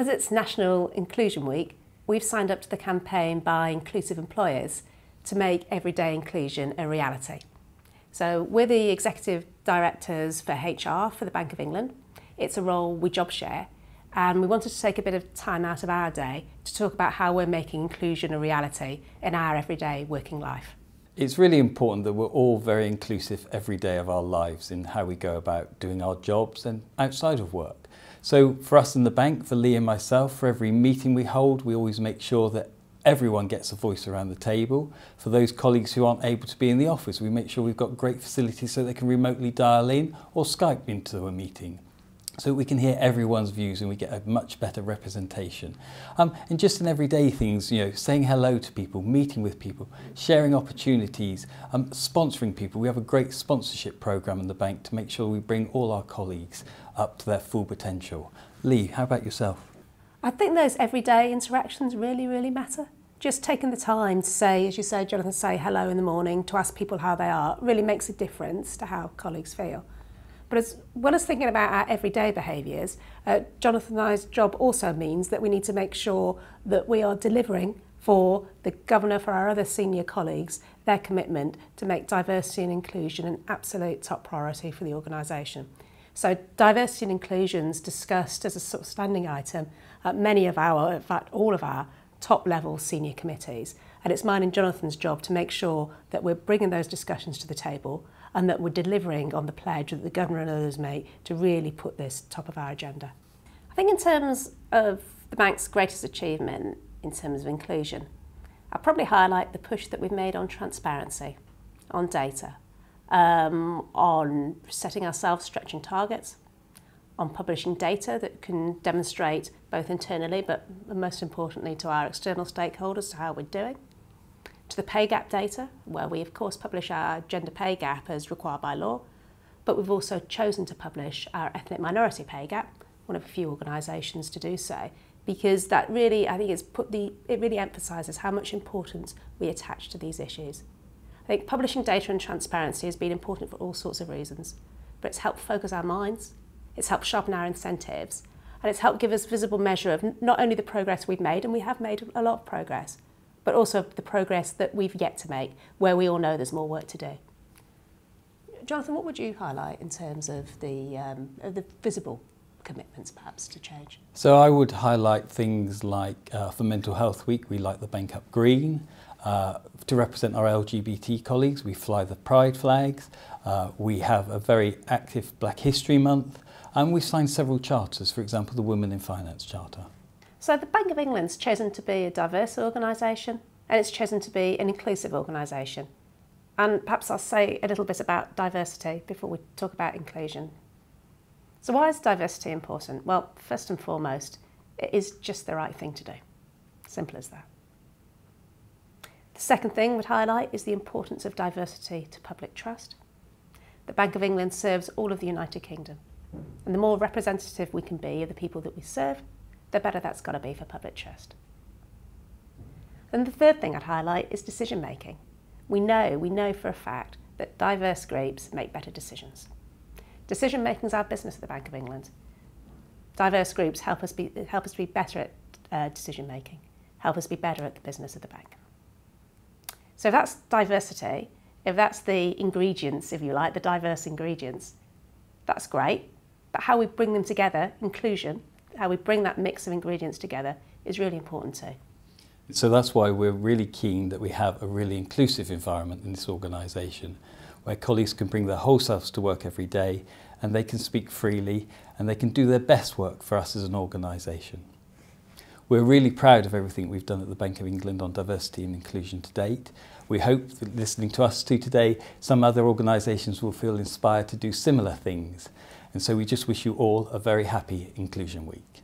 As it's National Inclusion Week, we've signed up to the campaign by inclusive employers to make everyday inclusion a reality. So we're the executive directors for HR for the Bank of England. It's a role we job share, and we wanted to take a bit of time out of our day to talk about how we're making inclusion a reality in our everyday working life. It's really important that we're all very inclusive every day of our lives in how we go about doing our jobs and outside of work. So for us in the bank, for Lee and myself, for every meeting we hold, we always make sure that everyone gets a voice around the table. For those colleagues who aren't able to be in the office, we make sure we've got great facilities so they can remotely dial in or Skype into a meeting, so we can hear everyone's views and we get a much better representation. And just in everyday things, saying hello to people, meeting with people, sharing opportunities, sponsoring people. We have a great sponsorship programme in the bank to make sure we bring all our colleagues up to their full potential. Lee, how about yourself? I think those everyday interactions really matter. Just taking the time to say, as you say, Jonathan, say hello in the morning, to ask people how they are, really makes a difference to how colleagues feel. But as well as thinking about our everyday behaviours, Jonathan and I's job also means that we need to make sure that we are delivering for the Governor, for our other senior colleagues, their commitment to make diversity and inclusion an absolute top priority for the organisation. So diversity and inclusion is discussed as a sort of standing item at many of our, in fact all of our top level senior committees. And it's mine and Jonathan's job to make sure that we're bringing those discussions to the table and that we're delivering on the pledge that the Governor and others make to really put this top of our agenda. I think in terms of the bank's greatest achievement in terms of inclusion, I'll probably highlight the push that we've made on transparency, on data, on setting ourselves stretching targets, on publishing data that can demonstrate both internally but most importantly to our external stakeholders to how we're doing, to the pay gap data, where we of course publish our gender pay gap as required by law, but we've also chosen to publish our ethnic minority pay gap, one of a few organisations to do so, because that really, I think, it really emphasises how much importance we attach to these issues. I think publishing data and transparency has been important for all sorts of reasons, but it's helped focus our minds, it's helped sharpen our incentives, and it's helped give us visible measure of not only the progress we've made, and we have made a lot of progress, but also the progress that we've yet to make, where we all know there's more work to do. Jonathan, what would you highlight in terms of the visible commitments perhaps to change? So I would highlight things like for Mental Health Week, we light the bank up green. To represent our LGBT colleagues, we fly the pride flags. We have a very active Black History Month, and we've signed several charters, for example, the Women in Finance Charter. So the Bank of England's chosen to be a diverse organisation, and it's chosen to be an inclusive organisation. And perhaps I'll say a little bit about diversity before we talk about inclusion. So why is diversity important? Well, first and foremost, it is just the right thing to do. Simple as that. The second thing we'd highlight is the importance of diversity to public trust. The Bank of England serves all of the United Kingdom, and the more representative we can be of the people that we serve, the better that's got to be for public trust. And the third thing I'd highlight is decision making. We know for a fact that diverse groups make better decisions. Decision making is our business at the Bank of England. Diverse groups help us be better at decision making, help us be better at the business of the bank. So if that's diversity, if that's the ingredients, if you like, the diverse ingredients, that's great. But how we bring them together, inclusion, how we bring that mix of ingredients together is really important too. So that's why we're really keen that we have a really inclusive environment in this organisation, where colleagues can bring their whole selves to work every day and they can speak freely and they can do their best work for us as an organisation. We're really proud of everything we've done at the Bank of England on diversity and inclusion to date. We hope that listening to us today, some other organisations will feel inspired to do similar things. And so we just wish you all a very happy Inclusion Week.